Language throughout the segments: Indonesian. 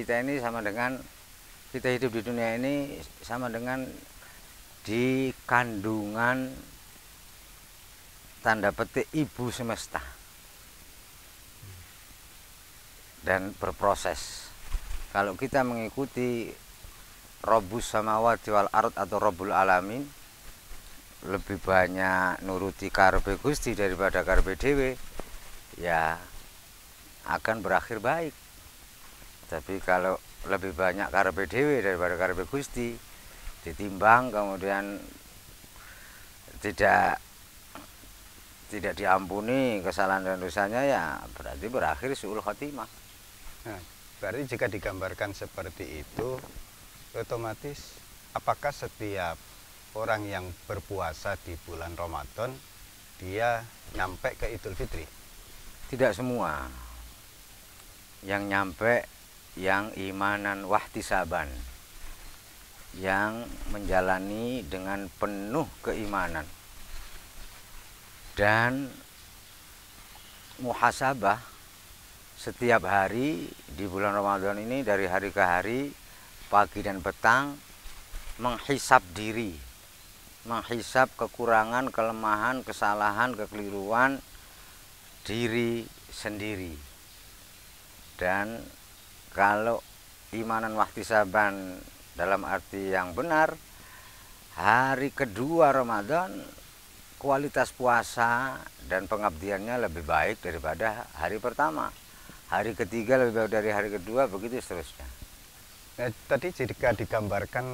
kita ini sama dengan kita hidup di dunia ini sama dengan di kandungan tanda petik ibu semesta dan berproses. Kalau kita mengikuti Rabbus samawati wal ard atau Rabbul alamin, lebih banyak nuruti karepe Gusti daripada karepe dhewe, ya akan berakhir baik. Tapi kalau lebih banyak karepe dhewe daripada karepe Gusti, ditimbang kemudian tidak diampuni kesalahan dan dosanya, ya berarti berakhir suul khotimah. Nah, berarti jika digambarkan seperti itu, otomatis apakah setiap orang yang berpuasa di bulan Ramadan dia nyampe ke Idul Fitri? Tidak semua. Yang nyampe yang imanan wahtisaban, yang menjalani dengan penuh keimanan dan muhasabah setiap hari di bulan Ramadan ini, dari hari ke hari, pagi dan petang, menghisap diri, menghisap kekurangan, kelemahan, kesalahan, kekeliruan diri sendiri. Dan kalau imanan wahtisaban dalam arti yang benar, hari kedua Ramadan kualitas puasa dan pengabdiannya lebih baik daripada hari pertama. Hari ketiga lebih baik dari hari kedua, begitu seterusnya. Nah, tadi jika digambarkan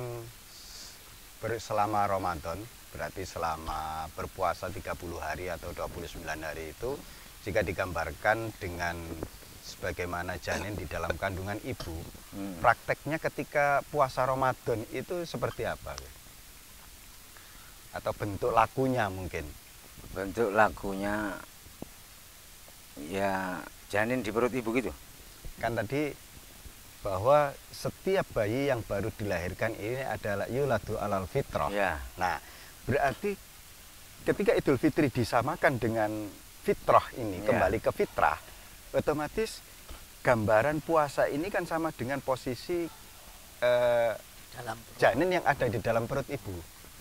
selama Ramadan, berarti selama berpuasa 30 hari atau 29 hari itu, jika digambarkan dengan sebagaimana janin di dalam kandungan ibu, prakteknya ketika puasa Ramadan itu seperti apa? Atau bentuk lakunya mungkin? Bentuk lakunya ya janin di perut ibu gitu. Kan tadi bahwa setiap bayi yang baru dilahirkan ini adalah yuladu alal fitrah. Ya. Nah, berarti ketika Idul Fitri disamakan dengan fitrah ini, kembali ke fitrah, otomatis gambaran puasa ini kan sama dengan posisi janin yang ada di dalam perut ibu.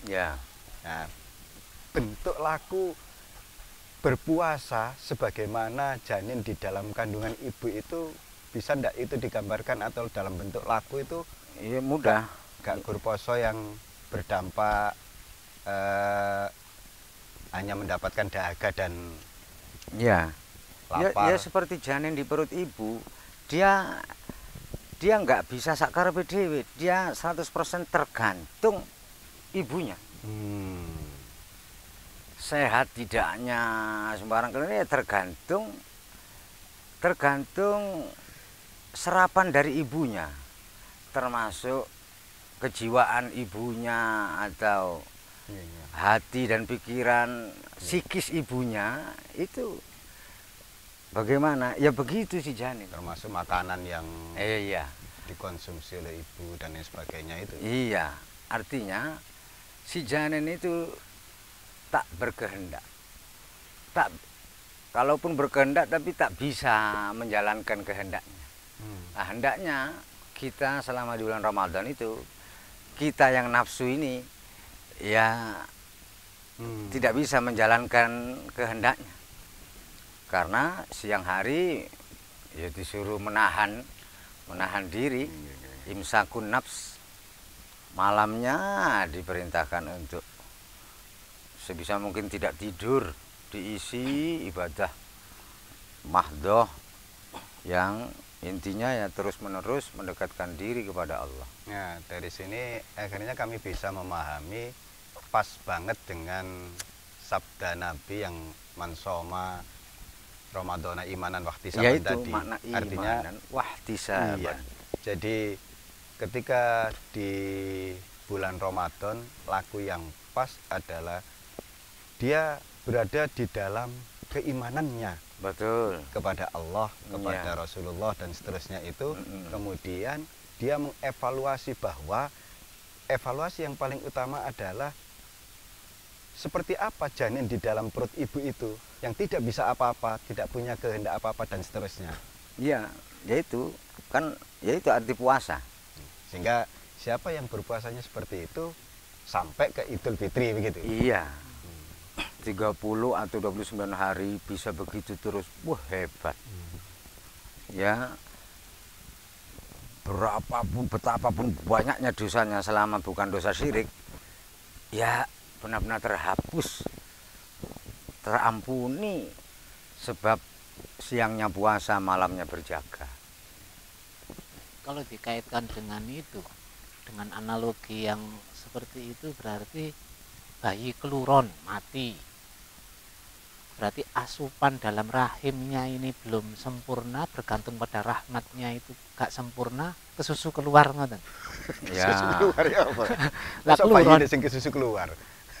Ya. Nah, bentuk laku berpuasa sebagaimana janin di dalam kandungan ibu itu bisa ndak itu digambarkan, atau dalam bentuk laku itu? Iya, mudah. Gak berposo yang berdampak hanya mendapatkan dahaga dan lapar. Ya seperti janin di perut ibu, dia nggak bisa sakarepe dhewe, dia 100% tergantung ibunya. Sehat tidaknya sembarang ini tergantung serapan dari ibunya, termasuk kejiwaan ibunya atau hati dan pikiran psikis ibunya itu bagaimana, ya begitu si janin. Termasuk makanan yang iya dikonsumsi oleh ibu dan lain sebagainya itu. Iya, artinya si janin itu tak berkehendak, kalaupun berkehendak tapi tak bisa menjalankan kehendaknya. Nah, hendaknya kita selama di bulan Ramadan itu, kita yang nafsu ini ya tidak bisa menjalankan kehendaknya, karena siang hari ya disuruh menahan diri, imsakun nafs. Malamnya diperintahkan untuk sebisa mungkin tidak tidur, diisi ibadah mahdoh yang intinya ya terus-menerus mendekatkan diri kepada Allah. Nah, dari sini akhirnya kami bisa memahami pas banget dengan sabda Nabi yang mansoma Ramadhana imanan wahtisaban tadi. Makna artinya imanan wahtisaban. Iya. Jadi ketika di bulan Ramadan, laku yang pas adalah dia berada di dalam keimanannya. Betul. Kepada Allah, kepada Rasulullah dan seterusnya itu. Kemudian dia mengevaluasi bahwa evaluasi yang paling utama adalah seperti apa janin di dalam perut ibu itu yang tidak bisa apa-apa, tidak punya kehendak apa-apa dan seterusnya. Iya, yaitu kan ya itu arti puasa. Sehingga siapa yang berpuasanya seperti itu sampai ke Idul Fitri begitu. Iya. 30 atau 29 hari bisa begitu terus. Wah, hebat. Ya, berapapun betapapun banyaknya dosanya selama bukan dosa syirik, ya benar-benar terhapus, terampuni, sebab siangnya puasa, malamnya berjaga. Kalau dikaitkan dengan itu, dengan analogi yang seperti itu, berarti bayi keluron mati, berarti asupan dalam rahimnya ini belum sempurna, bergantung pada rahmatnya itu gak sempurna, kesusu keluar ngoten. Ya. Susu keluar ya apa? Lah Masa bayi keluron. ini sing kesusu keluar.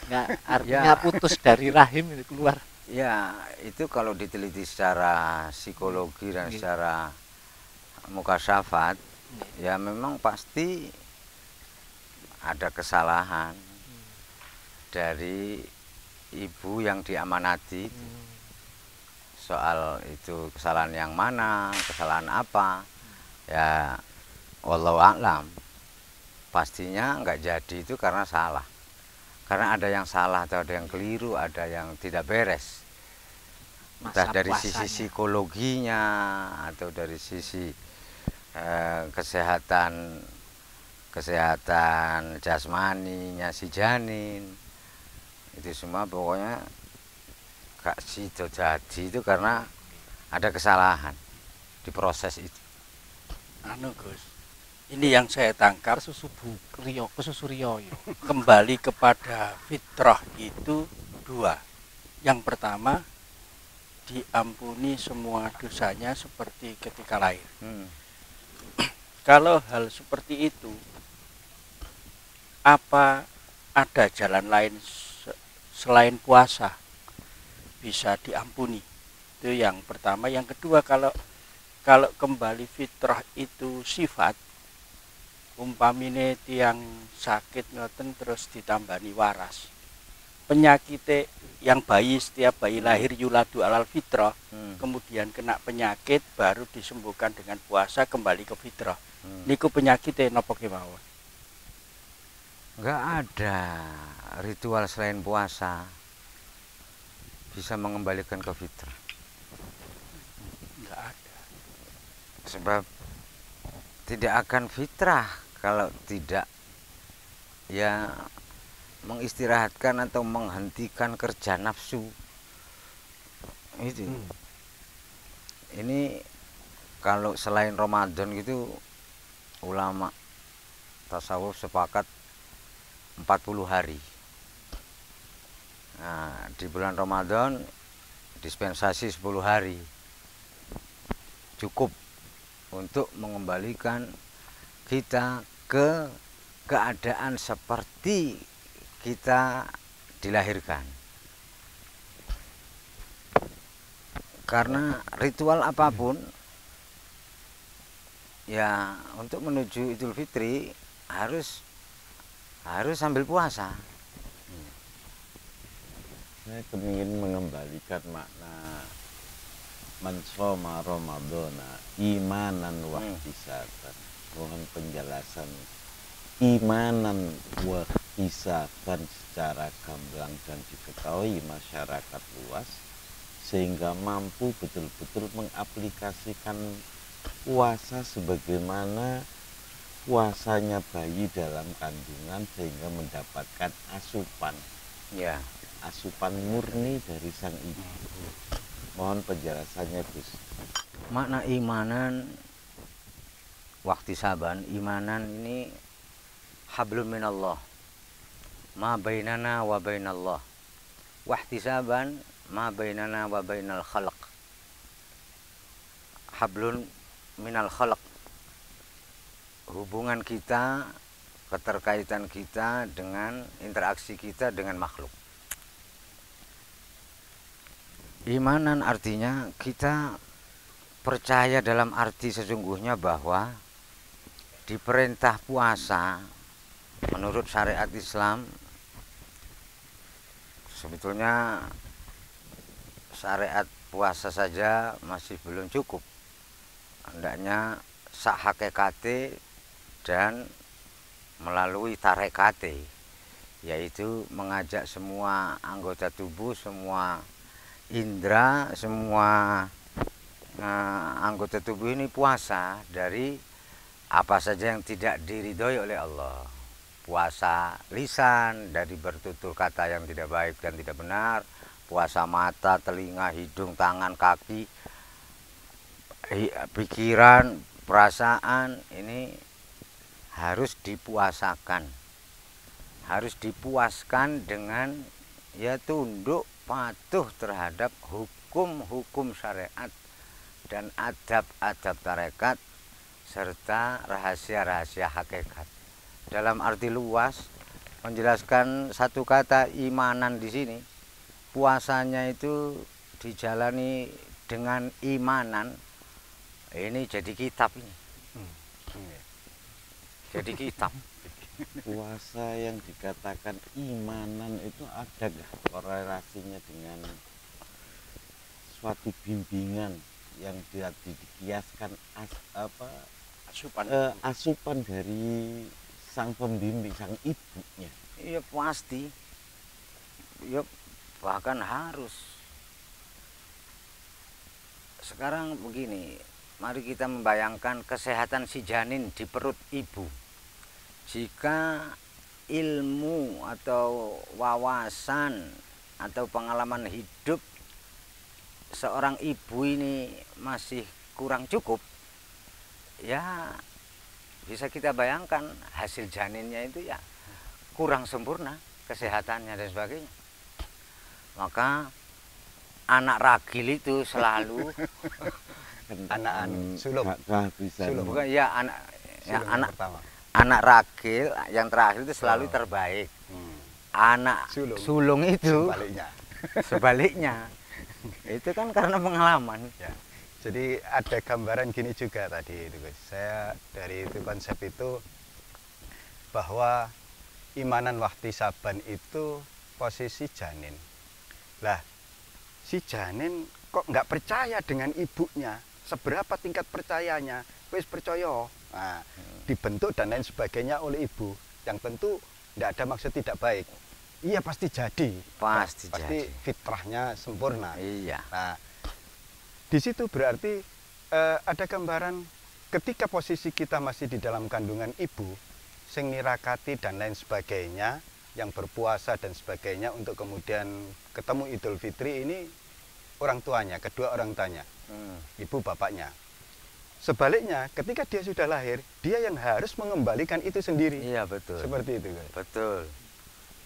Nggak, artinya putus dari rahim itu keluar. Ya, itu kalau diteliti secara psikologi dan secara mukasyafat, ya memang pasti ada kesalahan dari ibu yang diamanati. Soal itu kesalahan yang mana, kesalahan apa, ya wallahu a'lam. Pastinya nggak jadi itu karena salah. Karena ada yang salah atau ada yang keliru, ada yang tidak beres. Entah dari sisi psikologinya atau dari sisi kesehatan jasmaninya si janin. Itu semua pokoknya gak sido jadi itu karena ada kesalahan di proses itu. Anu Gus, ini yang saya tangkap Kesusu rio, kesusu rio. kembali kepada fitrah itu dua. Yang pertama, diampuni semua dosanya seperti ketika lahir. Kalau hal seperti itu, apa ada jalan lain selain puasa bisa diampuni? Itu yang pertama. Yang kedua, kalau kembali fitrah itu sifat, umpamine tiang sakit ngoten terus ditambani waras, penyakit yang bayi, setiap bayi lahir yuladu alal fitrah, kemudian kena penyakit baru disembuhkan dengan puasa kembali ke fitrah. Niku penyakitnya napa kemawon? Nggak ada ritual selain puasa bisa mengembalikan ke fitrah. Nggak ada. Sebab tidak akan fitrah kalau tidak ya mengistirahatkan atau menghentikan kerja nafsu. Itu. Ini kalau selain Ramadan gitu ulama tasawuf sepakat 40 hari. Nah, di bulan Ramadan dispensasi 10 hari. Cukup untuk mengembalikan kita ke keadaan seperti kita dilahirkan. Karena ritual apapun ya untuk menuju Idul Fitri harus sambil puasa. Saya ingin mengembalikan makna mansoma Ramadana imanan wahtisaban. Mohon penjelasan imanan wahtisaban secara gamblang dan diketahui masyarakat luas sehingga mampu betul-betul mengaplikasikan puasa sebagaimana puasanya bayi dalam kandungan sehingga mendapatkan asupan. Ya. Asupan murni dari sang ibu. Mohon penjelasannya, Gus. Makna imanan wahtisaban, imanan ini hablum minallah, ma bainana wa bainallah. Wahtisaban ma bainana wa bainal khalq. Hablun minal khalq. Hubungan kita, keterkaitan kita dengan interaksi kita dengan makhluk. Imanan artinya kita percaya dalam arti sesungguhnya bahwa di perintah puasa menurut syariat Islam sebetulnya syariat puasa saja masih belum cukup. Hendaknya sak hakikate dan melalui tarekate, yaitu mengajak semua anggota tubuh, semua indera, semua anggota tubuh ini puasa dari apa saja yang tidak diridhoi oleh Allah. Puasa lisan dari bertutur kata yang tidak baik dan tidak benar, puasa mata, telinga, hidung, tangan, kaki, pikiran, perasaan, ini harus dipuasakan. Harus dipuaskan dengan ya tunduk patuh terhadap hukum-hukum syariat dan adab-adab tarekat serta rahasia-rahasia hakikat. Dalam arti luas menjelaskan satu kata imanan di sini, puasanya itu dijalani dengan imanan. Ini jadi kitab ini. Jadi kitab. Puasa yang dikatakan imanan itu ada nggak korelasinya dengan suatu bimbingan yang dikiaskan asupan dari sang pembimbing, sang ibunya? Iya pasti. Ya bahkan harus. Sekarang begini, mari kita membayangkan kesehatan si janin di perut ibu. Jika ilmu atau wawasan atau pengalaman hidup seorang ibu ini masih kurang cukup, ya bisa kita bayangkan hasil janinnya itu ya kurang sempurna kesehatannya dan sebagainya. Maka anak ragil itu selalu anak sulung. Bukan ya anak ya, pertama. Anak ragil yang terakhir itu selalu terbaik. Anak sulung itu sebaliknya. Itu kan karena pengalaman. Ya. Jadi ada gambaran gini juga tadi itu guys. Saya dari itu konsep itu bahwa imanan wahtisaban itu posisi janin. Lah, si janin kok nggak percaya dengan ibunya? Seberapa tingkat percayanya? Wis percaya. Nah, dibentuk dan lain sebagainya oleh ibu yang tentu tidak ada maksud tidak baik. Iya pasti jadi. Pasti fitrahnya sempurna. Iya. Nah, di situ berarti ada gambaran ketika posisi kita masih di dalam kandungan ibu, sing nirakati dan lain sebagainya, yang berpuasa dan sebagainya untuk kemudian ketemu Idul Fitri ini orang tuanya, kedua orang tuanya, ibu bapaknya. Sebaliknya, ketika dia sudah lahir, dia yang harus mengembalikan itu sendiri. Iya betul. Seperti itu kan. Betul.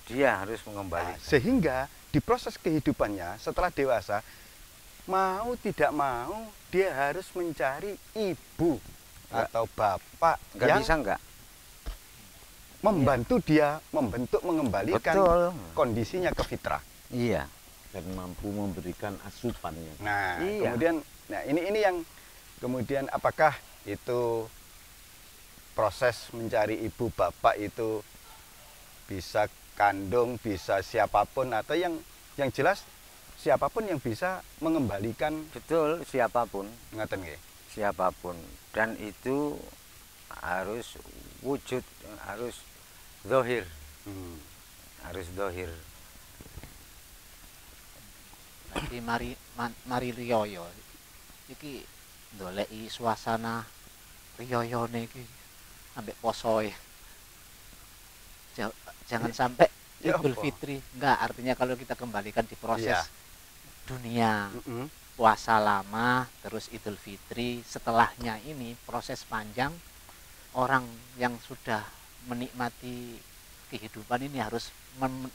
Dia harus mengembalikan. Nah, sehingga di proses kehidupannya setelah dewasa, mau tidak mau dia harus mencari ibu atau bapak yang bisa enggak membantu dia mengembalikan betul. Kondisinya ke fitrah. Iya. Dan mampu memberikan asupannya. Nah, iya. Kemudian, nah ini yang kemudian apakah itu proses mencari ibu bapak itu bisa kandung, bisa siapapun atau yang jelas siapapun yang bisa mengembalikan. Betul, siapapun. Ngaten nggih. Siapapun. Dan itu harus wujud, harus zahir. Harus zahir. Jadi mari riyoyo iki ndoleki suasana riyoyone iki ambek posoe. Jangan sampai Idul Fitri enggak, artinya kalau kita kembalikan di proses dunia puasa lama terus Idul Fitri, setelahnya ini proses panjang. Orang yang sudah menikmati kehidupan ini harus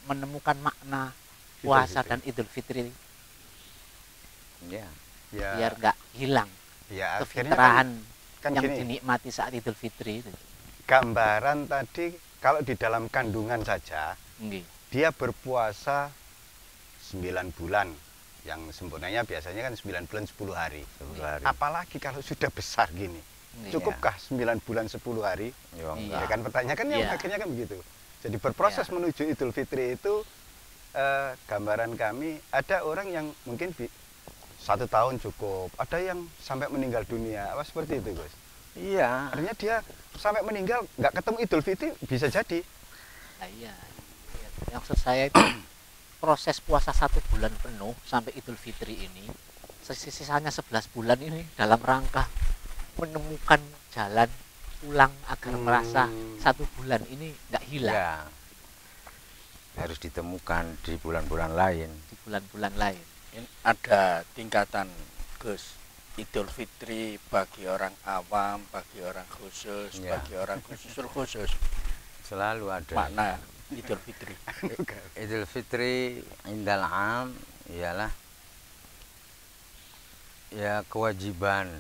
menemukan makna puasa dan Idul Fitri Ya. biar nggak hilang Ya, kefitrahan kan yang gini, dinikmati saat Idul Fitri itu. gambaran tadi kalau di dalam kandungan saja Nggih. dia berpuasa 9 bulan, yang sempurnanya biasanya kan 9 bulan 10 hari. 10 hari. Apalagi kalau sudah besar gini, cukupkah 9 bulan 10 hari? Ya, Ya kan pertanyaan kan yang akhirnya kan begitu. Jadi berproses menuju Idul Fitri itu gambaran kami ada orang yang mungkin 1 tahun cukup, ada yang sampai meninggal dunia, apa seperti itu Gus? Iya. Artinya dia sampai meninggal nggak ketemu Idul Fitri bisa jadi. Nah, iya. Yang maksud saya itu proses puasa 1 bulan penuh sampai Idul Fitri ini, sisanya 11 bulan ini dalam rangka menemukan jalan pulang agar merasa 1 bulan ini nggak hilang. Ya. Harus ditemukan di bulan-bulan lain. Di bulan-bulan lain. Ini ada tingkatan Gus. Idul Fitri bagi orang awam, bagi orang khusus, Ya. bagi orang khusus Selalu ada. makna Idul Fitri. Idul Fitri indal am ialah ya kewajiban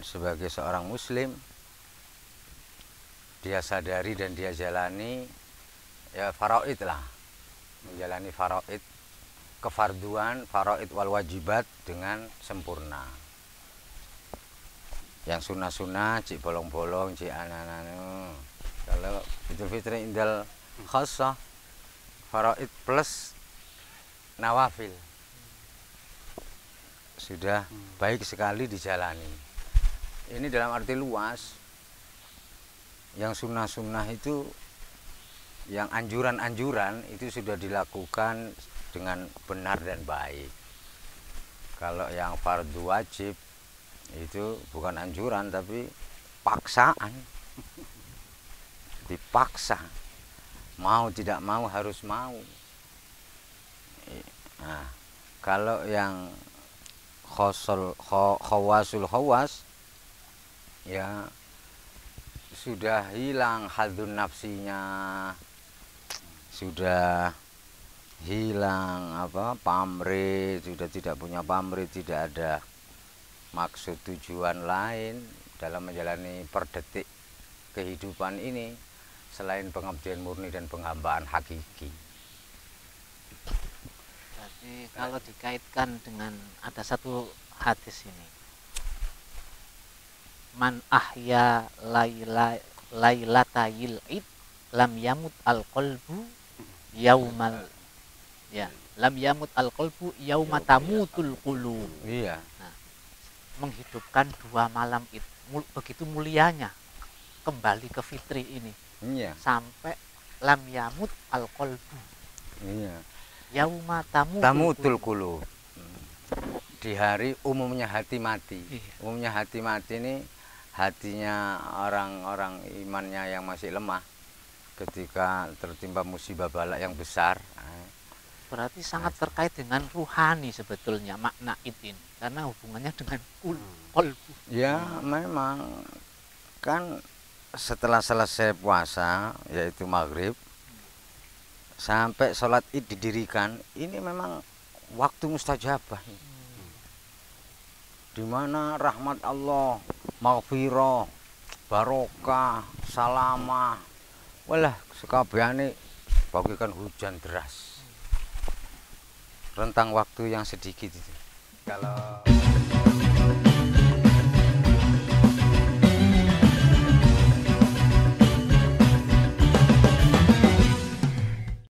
sebagai seorang muslim, dia sadari dan dia jalani ya faraid lah, menjalani faraid, kefarduan faraid wal wajibat dengan sempurna. Yang sunnah-sunnah cik bolong-bolong cik anak-anak. Kalau Idul Fitri indal khassah faraid plus nawafil sudah baik sekali dijalani. Ini dalam arti luas. Yang sunnah-sunnah itu, yang anjuran-anjuran itu sudah dilakukan dengan benar dan baik. Kalau yang fardu wajib itu bukan anjuran tapi paksaan. Dipaksa. Mau tidak mau harus mau. Nah, kalau yang khawasul khawas ya sudah hilang hadzun nafsinya, sudah hilang pamrih, sudah tidak punya pamrih, tidak ada maksud tujuan lain dalam menjalani per detik kehidupan ini selain pengabdian murni dan penghambaan hakiki. Jadi kalau dikaitkan dengan ada satu hadis ini, man ahya lailatayil id lam yamut al qalbu yaumal lam yamut al qalbu yauma tamutul qulub. Iya. Nah, menghidupkan 2 malam itu begitu mulianya kembali ke fitri ini. Iya. Sampai lam yamut al qalbu. Iya. Yauma Tamutul qulub. Di hari umumnya hati mati. Iya. Umumnya hati mati ini hatinya orang-orang imannya yang masih lemah ketika tertimpa musibah balak yang besar. Berarti sangat terkait dengan ruhani sebetulnya makna ini karena hubungannya dengan qalbu. Ya memang kan setelah selesai puasa yaitu maghrib sampai sholat id didirikan, ini memang waktu mustajabah, di mana rahmat Allah, maghfirah, barokah, salamah, walah sekabehane bagikan hujan deras rentang waktu yang sedikit itu. Kalau